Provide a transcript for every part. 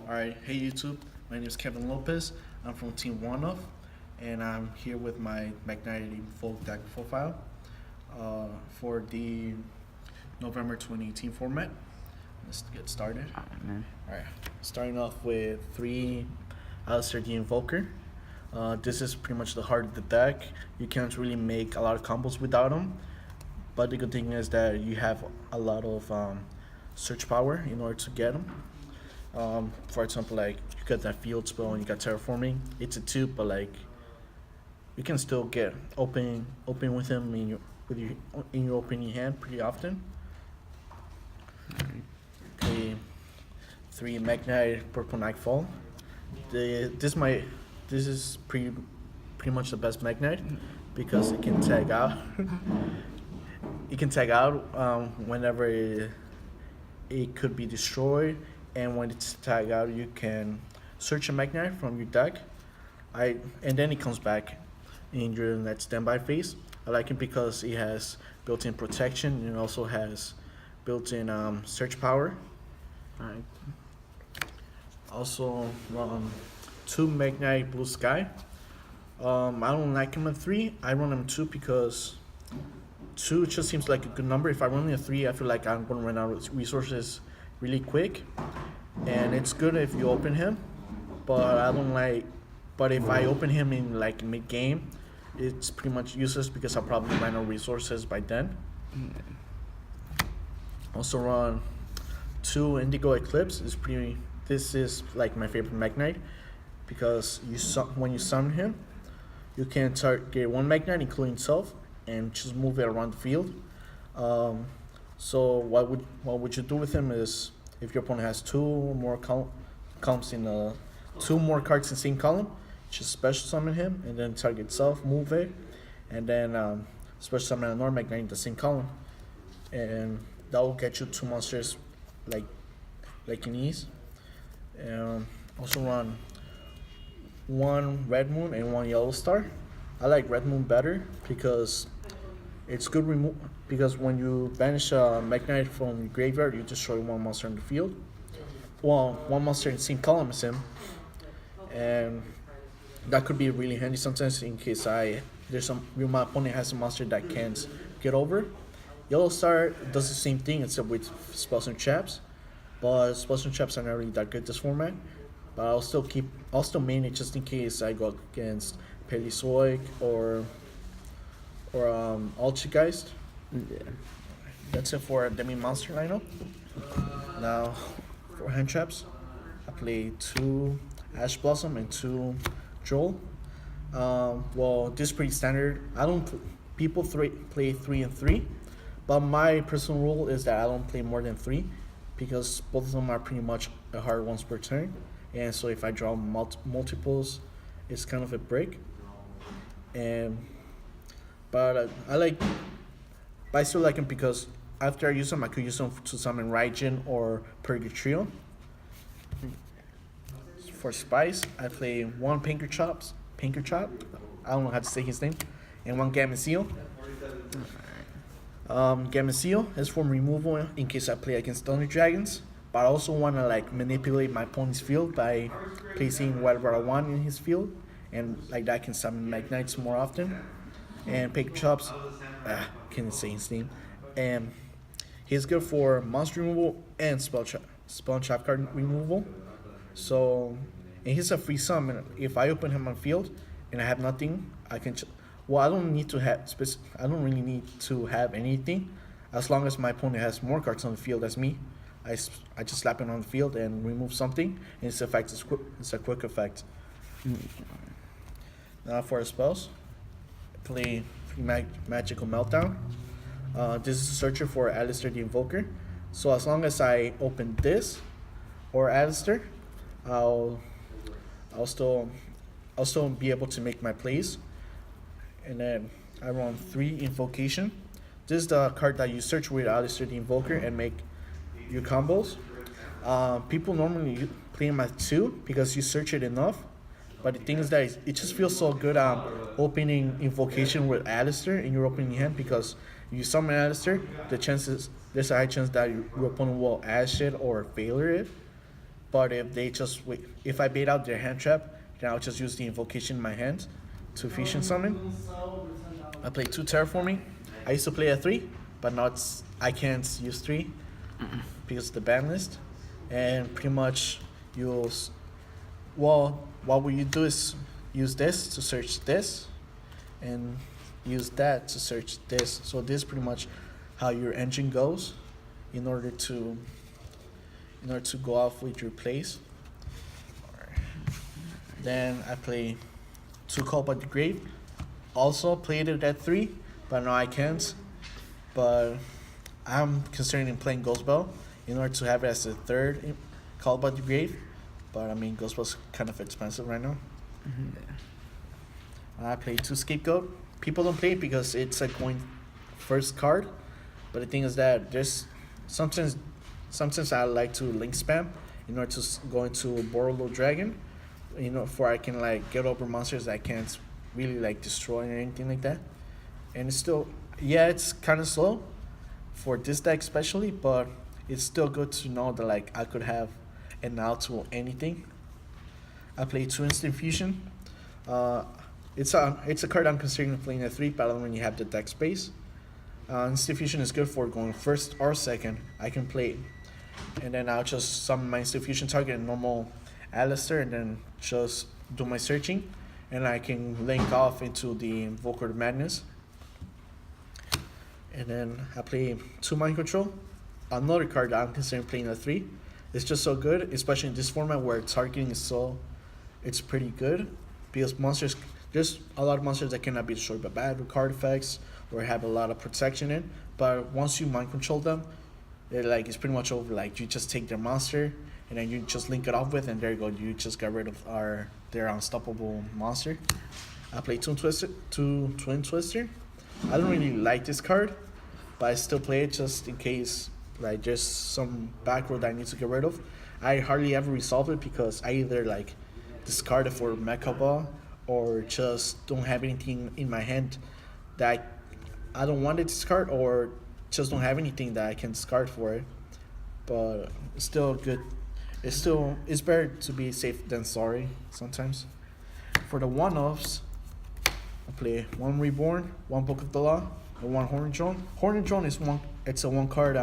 Alright, hey YouTube, my name is Kevin Lopez. I'm from Team One Of, and I'm here with my Mekk Knight Invoked deck profile for the November 2018 format. Let's get started. Alright, starting off with 3 Alistair the Invoker. This is pretty much the heart of the deck. You can't really make a lot of combos without him, but the good thing is that you have a lot of search power in order to get him. For example, like you got that field spell and you got terraforming. It's a 2, but like you can still get open with him in your opening hand pretty often. Okay, 3 Mekk Knight Purple Nightfall. This is pretty much the best Mekk Knight because it can tag out. It can tag out whenever it could be destroyed, and when it's tagged out, you can search a Mekk Knight from your deck. And then it comes back in your next standby phase. I like it because it has built-in protection and it also has built-in search power. Alright. Also, 2 Mekk Knight Blue Sky. I don't like him at 3. I run him 2 because 2 just seems like a good number. If I run him at 3, I feel like I'm going to run out of resources really quick, and it's good if you open him, but I don't like. But if I open him in like mid game, it's pretty much useless because I'll probably run out of resources by then. Also run 2 Indigo Eclipse. This is like my favorite Mekk Knight because when you summon him, you can target 1 Mekk Knight, including self, and just move it around the field. So what would you do with him is, if your opponent has 2 more columns in 2 more cards in the same column, just special summon him and then target self, move it, and then special summon another Mekk Knight in the same column, and that will get you 2 monsters like in ease. Also run 1 Red Moon and 1 Yellow Star. I like Red Moon better because it's good because when you banish a Mekk Knight from your graveyard, you destroy 1 monster in the field. Well, 1 monster in the same column as him, and that could be really handy sometimes in case my opponent has a monster that can't get over. Yellow Star does the same thing except with spells and traps, but spells and traps are not really that good this format. But I'll still main it just in case I go against Paleozoic or Ultrageist. Yeah. That's it for the main monster lineup. Now, for hand traps, I play 2 Ash Blossom and 2 Joel. Well, this is pretty standard. People play 3 and 3, but my personal rule is that I don't play more than 3 because both of them are pretty much a hard once per turn, and so if I draw multiples, it's kind of a break. But I still like him because after I use him, I could use him to summon Raijin or Purgatrio. For Spice, I play 1 Pinker Chop, I don't know how to say his name, and 1 Gameciel. Gameciel is for removal in case I play against Thunder Dragons, but I also want to like manipulate my opponent's field by placing whatever I want in his field, and like that I can summon Mekk Knights more often. And Pinker Chops, can't say his name, and he's good for monster removal and spell and trap card removal. So, and he's a free summon. If I open him on field and I have nothing, I can. I don't really need to have anything, as long as my opponent has more cards on the field as me. I just slap him on the field and remove something, and its effect is it's a quick effect. Now for the spells, play Magical Meltdown. This is a searcher for Alistair the Invoker. So as long as I open this or Alistair, I'll still be able to make my plays. And then I run 3 Invocation. This is the card that you search with Alistair the Invoker and make your combos. People normally play him at 2 because you search it enough. But the thing is that it just feels so good opening Invocation with Alistair in your opening hand, because you summon Alistair, there's a high chance that your opponent will Ash it or failure it. But if I bait out their hand trap, then I'll just use the invocation in my hand to fusion summon. I play 2 terraforming. I used to play a 3, but now I can't use 3 because of the ban list. And pretty much what you do is use this to search this, and use that to search this. So this is pretty much how your engine goes in order to go off with your plays. Then I play 2 Call by the Grave. Also played it at 3, but now I can't. But I'm considering playing Ghost Bell in order to have it as a 3rd Call by the Grave. But I mean, Ghost Bell's kind of expensive right now. I play 2 Scapegoat. People don't play it because it's a coin first card. But the thing is that there's sometimes I like to link spam in order to go into Borrowload Dragon, for I can like get over monsters that I can't really like destroy or anything like that. And it's still, it's kind of slow for this deck especially, but it's still good to know that like I could have an out to anything. I play 2 Instant Fusion. It's a card I'm considering playing at 3, but when you have the deck space. Instant Fusion is good for going 1st or 2nd. I can play it. And then I'll just summon my Instant Fusion target in normal Alistair, and then just do my searching, and I can link off into the Invoked Madness. And then I play 2 Mind Control. Another card that I'm considering playing at 3. It's just so good, especially in this format where targeting is it's pretty good, because there's a lot of monsters that cannot be destroyed by bad card effects or have a lot of protection in. But once you mind control them, it's pretty much over. Like, you just take their monster and then you just link it off with, and there you go. You just got rid of their unstoppable monster. I play Twin Twister. I don't really like this card, but I still play it just in case like there's some back row that I need to get rid of. I hardly ever resolve it because I either like discard it for Mecha Ball, or just don't have anything in my hand that I don't want to discard, or just don't have anything that I can discard for it. But it's still good. It's better to be safe than sorry sometimes. For the one-offs, I play 1 Reborn, 1 Book of the Law, and 1 Horned Drone. Horned Drone is it's a 1 card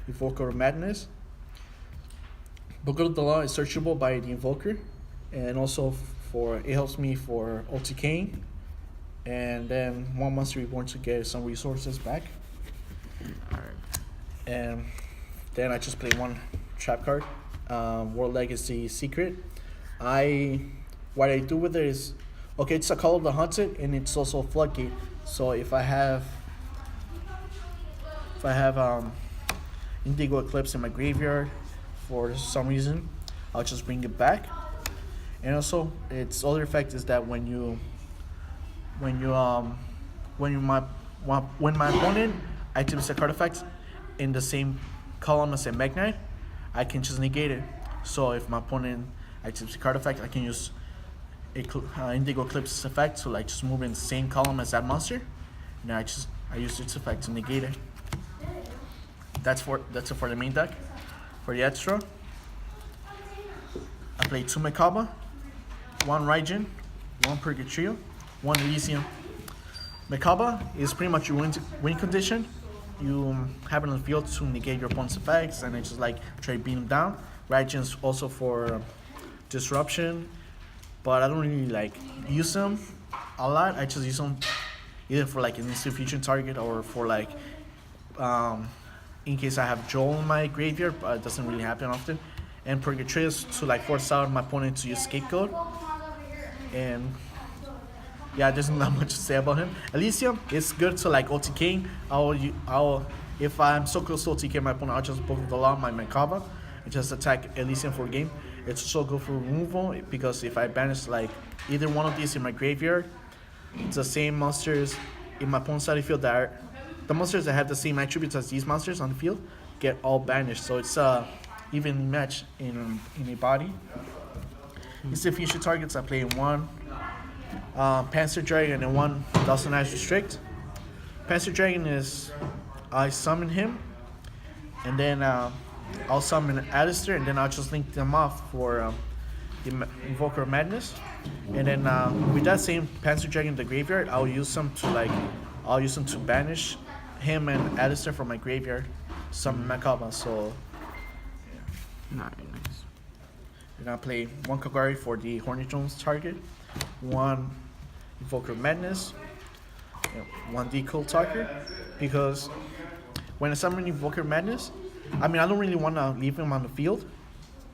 Invoker of Madness. Book of the Law is searchable by the Invoker, and also it helps me for OTKing, and then 1 Monster Reborn to get some resources back. And then I just play 1 trap card, World Legacy Secret. What I do with it is, it's a Call of the Hunted, and it's also a Floodgate. So if I have Indigo Eclipse in my graveyard for some reason, I'll just bring it back. And also, its other effect is that when my opponent activates a card effect in the same column as a Mekk Knight, I can just negate it. So if my opponent activates a card effect, I can use Indigo Eclipse's effect to like just move in the same column as that monster. And I use its effect to negate it. That's it for the main deck. For the extra, I play 2 Makaba, 1 Raijin, 1 Purgatrio, 1 Elysium. Makaba is pretty much your win condition. You have it on the field to negate your opponent's effects, and then just like try to beat him down. Raijin is also for disruption, but I don't really like use them a lot. I just use them either for like an instant fusion target, or for like in case I have Joel in my graveyard, but it doesn't really happen often. And Purgatrio is to like force out my opponent to use Scapegoat. And there's not much to say about him. Elysium is good to like OTK. If I'm so close to OTK my opponent, I'll just Book of the Law my Makaba and just attack Elysium for a game. It's so good for removal, because if I banish like either one of these in my graveyard, it's the same monsters in my opponent's side of the field that are the monsters that have the same attributes as these monsters on the field get all banished. So it's a even match in a body. Instant fusion targets, I play 1 Panzer Dragon and 1 Dawson Eyes Restrict. Panzer Dragon is, I summon him, and then I'll summon Alistair, and then I'll just link them off for the Invoker of Madness. And then with that same Panzer Dragon in the graveyard, I'll use them to banish him and Alistair from my graveyard, summon Makaba. So Nice. you're gonna play one Kagari for the Horny Jones target, one Invoker of Madness, one Decold Talker, because when I summon Invoker of Madness, I mean I don't really want to leave him on the field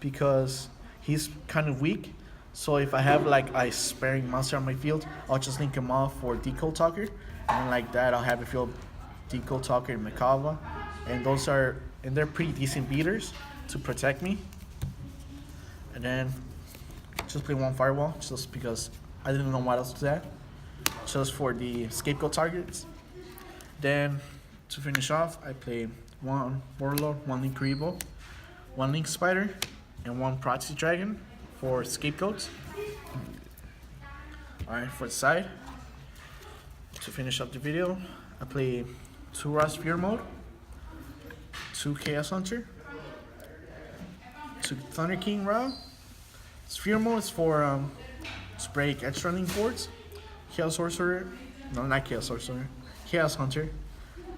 because he's kind of weak. So if I have like a sparing monster on my field, I'll just link him off for Decold Talker, and like that I'll have a field Decold Talker and Makava, and they're pretty decent beaters to protect me. And then just play one Firewall just because I didn't know what else to add, just for the scapegoat targets. Then to finish off, I play one Warlord, one Link Rebo, one Link Spider, and one Proxy Dragon for scapegoats. Alright, for the side, to finish up the video, I play 2 Raw Sphere Mode, 2 Chaos Hunter, 2 Thunder King Ra. Sphere Mode is for to break extra link boards. Chaos Sorcerer, no, not Chaos Sorcerer, Chaos Hunter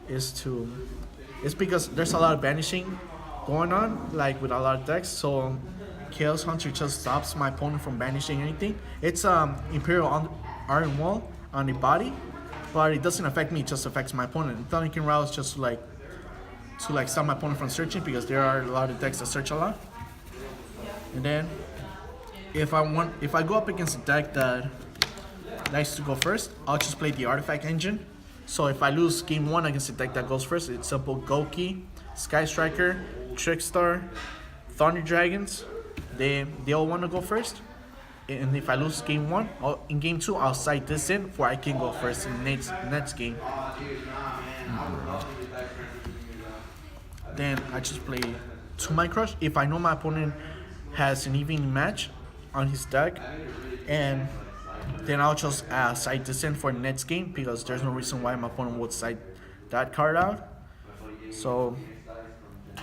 it's because there's a lot of banishing going on, like with a lot of decks, so Chaos Hunter just stops my opponent from banishing anything. It's Imperial Iron Wall on the body, but it doesn't affect me, it just affects my opponent. Thunder King Ra is just to stop my opponent from searching, because there are a lot of decks that search a lot. And then if I go up against a deck that likes to go first, I'll just play the Artifact Engine. So if I lose game 1 against a deck that goes first, it's simple: Goki, Sky Striker, Trickstar, Thunder Dragons. They all want to go first. And if I lose game 1, in game 2 I'll side this in for I can go first in the next game. Then I just play 2 Mind Crush if I know my opponent has an even match on his deck, and then I'll just side this in for the next game, because there's no reason why my opponent would side that card out. So,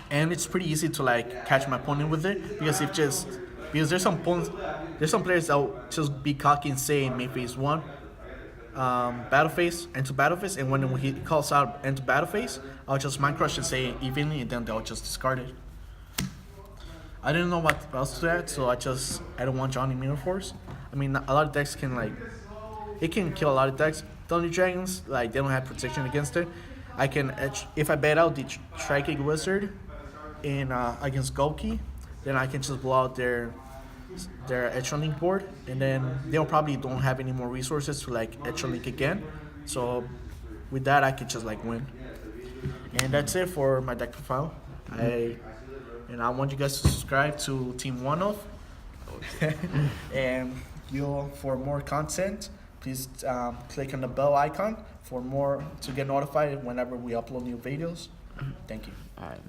and it's pretty easy to catch my opponent with it, because there's some players that will just be cocky and say in main phase 1 battle phase, end to battle phase, and when he calls out end to battle phase, I'll just Mind Crush and say evenly, and then they'll just discard it. I didn't know what else to add, so I don't want Johnny Mirror Force. I mean, a lot of decks it can kill a lot of decks. Thunder Dragons, they don't have protection against it. I can if I bet out the Tri-Kick Wizard in against Goki, then I can just blow out their extra link board, and then they'll probably don't have any more resources to extra link again. So with that, I could just win. And that's it for my deck profile. And I want you guys to subscribe to Team One of. And for more content, please click on the bell icon to get notified whenever we upload new videos. Thank you. All right.